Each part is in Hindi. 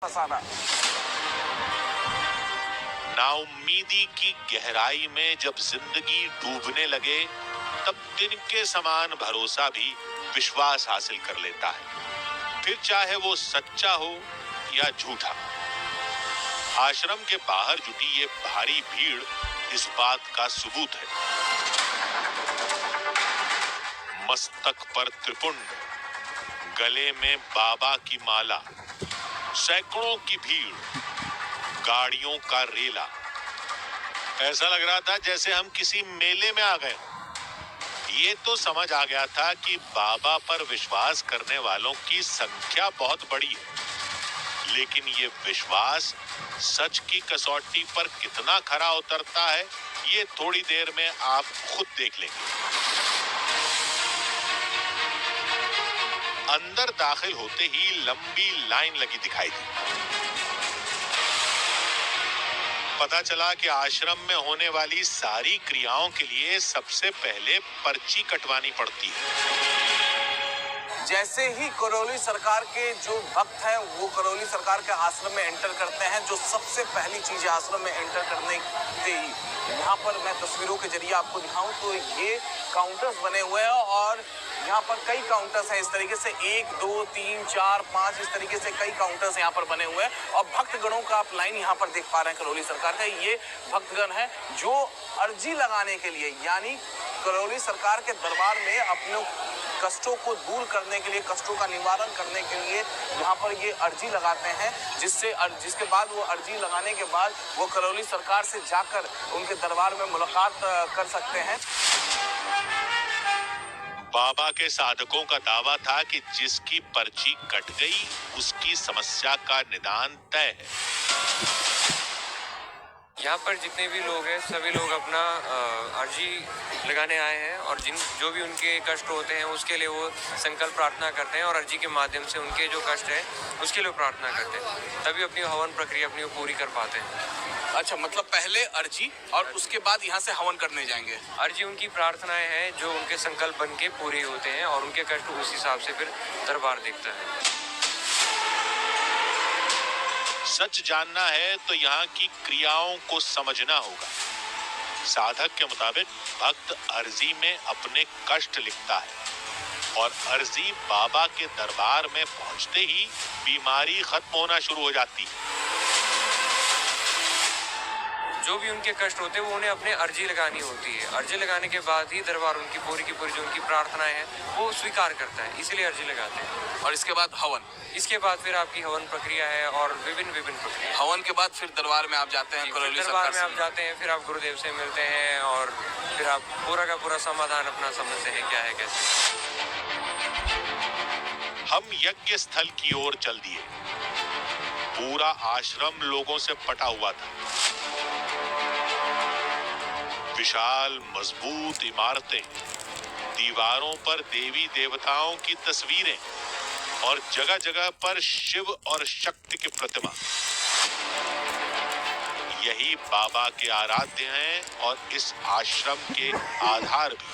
फसाना। नाउम्मीदी की गहराई में जब जिंदगी डूबने लगे तब तिनके समान भरोसा भी विश्वास हासिल कर लेता है, फिर चाहे वो सच्चा हो या झूठा। आश्रम के बाहर जुटी ये भारी भीड़ इस बात का सबूत है। मस्तक पर त्रिपुंड, गले में बाबा की माला, सैकड़ों की भीड़, गाड़ियों का रेला। ऐसा लग रहा था जैसे हम किसी मेले में आ गए। ये तो समझ आ गया था कि बाबा पर विश्वास करने वालों की संख्या बहुत बड़ी है, लेकिन ये विश्वास सच की कसौटी पर कितना खरा उतरता है, ये थोड़ी देर में आप खुद देख लेंगे। अंदर दाखिल होते ही लंबी लाइन लगी दिखाई दी। पता चला कि आश्रम में होने वाली सारी क्रियाओं के लिए सबसे पहले पर्ची कटवानी पड़ती है। जैसे ही करौली सरकार के जो भक्त हैं वो करौली सरकार के आश्रम में एंटर करते हैं, जो सबसे पहली चीज आश्रम में एंटर करने से ही यहाँ पर मैं तस्वीरों के जरिए आपको दिखाऊं तो ये काउंटर्स बने हुए हैं और यहाँ पर कई काउंटर्स हैं। इस तरीके से 1 2 3 4 5 इस तरीके से कई काउंटर्स यहाँ पर बने हुए हैं और भक्तगणों का आप लाइन यहाँ पर देख पा रहे हैं। करौली सरकार का ये भक्तगण है जो अर्जी लगाने के लिए यानी करौली सरकार के दरबार में अपने कष्टों को दूर करने के लिए, कष्टों का निवारण करने के लिए यहाँ पर ये अर्जी लगाते हैं, जिसके बाद वो अर्जी लगाने के बाद वो करौली सरकार से जाकर उनके दरबार में मुलाकात कर सकते हैं। बाबा के साधकों का दावा था कि जिसकी पर्ची कट गई उसकी समस्या का निदान तय है। यहाँ पर जितने भी लोग हैं सभी लोग अपना अर्जी लगाने आए हैं और जो भी उनके कष्ट होते हैं उसके लिए वो संकल्प प्रार्थना करते हैं और अर्जी के माध्यम से उनके जो कष्ट है उसके लिए प्रार्थना करते हैं, तभी अपनी हवन प्रक्रिया अपनी पूरी कर पाते हैं। अच्छा, मतलब पहले अर्जी और उसके बाद यहाँ से हवन करने जाएंगे। अर्जी उनकी प्रार्थनाएं हैं जो उनके संकल्प बन के पूरे होते हैं और उनके कष्ट उस हिसाब से फिर दरबार देखता है। सच जानना है तो यहाँ की क्रियाओं को समझना होगा। साधक के मुताबिक भक्त अर्जी में अपने कष्ट लिखता है और अर्जी बाबा के दरबार में पहुंचते ही बीमारी खत्म होना शुरू हो जाती है। जो भी उनके कष्ट होते हैं वो उन्हें अपने अर्जी लगानी होती है। अर्जी लगाने के बाद ही दरबार उनकी पूरी की पूरी जो उनकी प्रार्थनाएं हैं वो स्वीकार करता है, इसलिए अर्जी लगाते हैं। और इसके बाद हवन, इसके बाद फिर आपकी हवन प्रक्रिया है और विभिन्न प्रक्रिया। हवन के बाद फिर दरबार में आप जाते हैं, दरबार में आप जाते हैं, फिर आप गुरुदेव से मिलते हैं और फिर आप पूरा का पूरा समाधान अपना समझते हैं क्या है कैसे। हम यज्ञ स्थल की ओर चल दिए। पूरा आश्रम लोगों से पटा हुआ था। विशाल मजबूत इमारतें, दीवारों पर देवी देवताओं की तस्वीरें और जगह जगह पर शिव और शक्ति की प्रतिमा। यही बाबा के आराध्य हैं और इस आश्रम के आधार भी।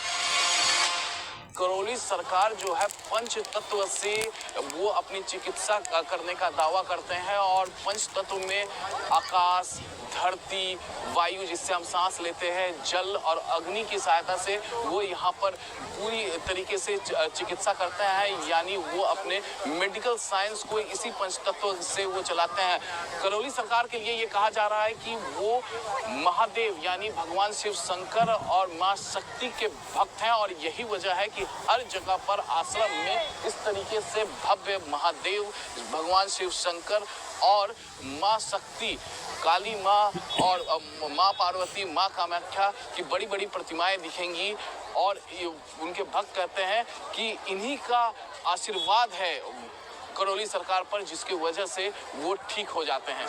करौली सरकार जो है पंच तत्व से वो अपनी चिकित्सा करने का दावा करते हैं और पंच तत्व में आकाश, धरती, वायु जिससे हम सांस लेते हैं, जल और अग्नि की सहायता से वो यहाँ पर पूरी तरीके से चिकित्सा करते हैं, यानी वो अपने मेडिकल साइंस को इसी पंच तत्व से वो चलाते हैं। करौली सरकार के लिए ये कहा जा रहा है कि वो महादेव यानी भगवान शिव शंकर और माँ शक्ति के भक्त हैं और यही वजह है कि हर जगह पर आश्रम में इस तरीके से भव्य महादेव, भगवान शिव शंकर और माँ शक्ति, काली माँ और माँ पार्वती, माँ कामाख्या की बड़ी बड़ी प्रतिमाएं दिखेंगी और उनके भक्त कहते हैं कि इन्हीं का आशीर्वाद है करौली सरकार पर, जिसकी वजह से वो ठीक हो जाते हैं।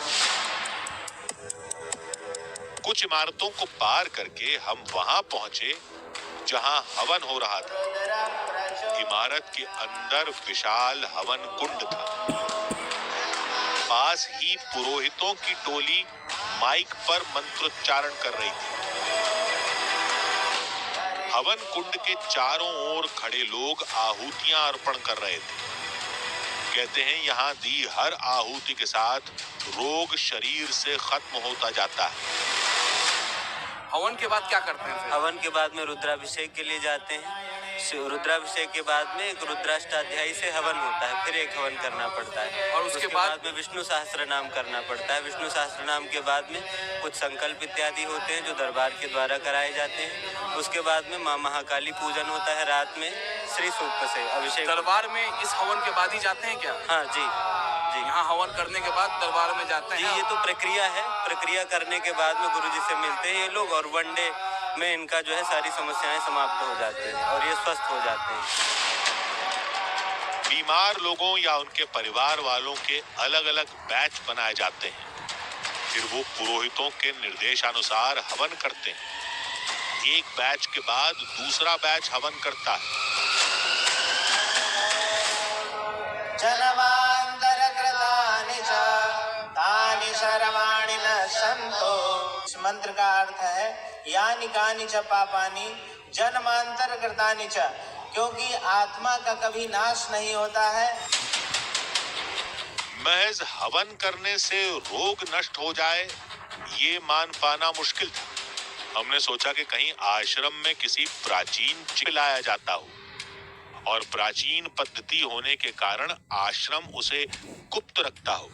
कुछ इमारतों को पार करके हम वहां पहुंचे जहां हवन हो रहा था। इमारत के अंदर विशाल हवन कुंड था। पास ही पुरोहितों की टोली माइक पर मंत्रोच्चारण कर रही थी। हवन कुंड के चारों ओर खड़े लोग आहुतियां अर्पण कर रहे थे। कहते हैं यहाँ दी हर आहुति के साथ रोग शरीर से खत्म होता जाता है। हवन के बाद क्या करते हैं फिर? हवन के बाद में रुद्राभिषेक के लिए जाते हैं। रुद्राभिषेक के बाद में एक रुद्राष्टाध्यायी से हवन होता है, फिर एक हवन करना पड़ता है और उसके बाद में विष्णु सहस्त्र नाम करना पड़ता है। विष्णु सहस्त्र नाम के बाद में कुछ संकल्प इत्यादि होते हैं जो दरबार के द्वारा कराए जाते हैं। उसके बाद में माँ महाकाली पूजन होता है रात में श्री सूक्त से अभिषेक। दरबार में इस हवन के बाद ही जाते हैं क्या? हाँ जी जी, यहाँ हवन करने के बाद दरबार में जाते हैं? जी, ये तो प्रक्रिया है। प्रक्रिया करने के बाद में गुरुजी से मिलते हैं ये लोग और वन डे में इनका जो है सारी समस्याएं समाप्त हो जाते हैं और ये स्वस्थ हो जाते हैं। बीमार लोगों या उनके परिवार वालों के अलग अलग बैच बनाए जाते हैं, फिर वो पुरोहितों के निर्देशानुसार हवन करते हैं। एक बैच के बाद दूसरा बैच हवन करता है। जनमांतरकृतानि च तानि सर्वाणि नश्यन्तो। इस मंत्र का अर्थ है यानि कानि च पापानि जन्मांतरकृतानि च, क्योंकि आत्मा का कभी नाश नहीं होता है। महज हवन करने से रोग नष्ट हो जाए ये मान पाना मुश्किल था। हमने सोचा कि कहीं आश्रम में किसी प्राचीन चिकित्सा लाया जाता हो और प्राचीन पद्धति होने के कारण आश्रम उसे गुप्त रखता हो।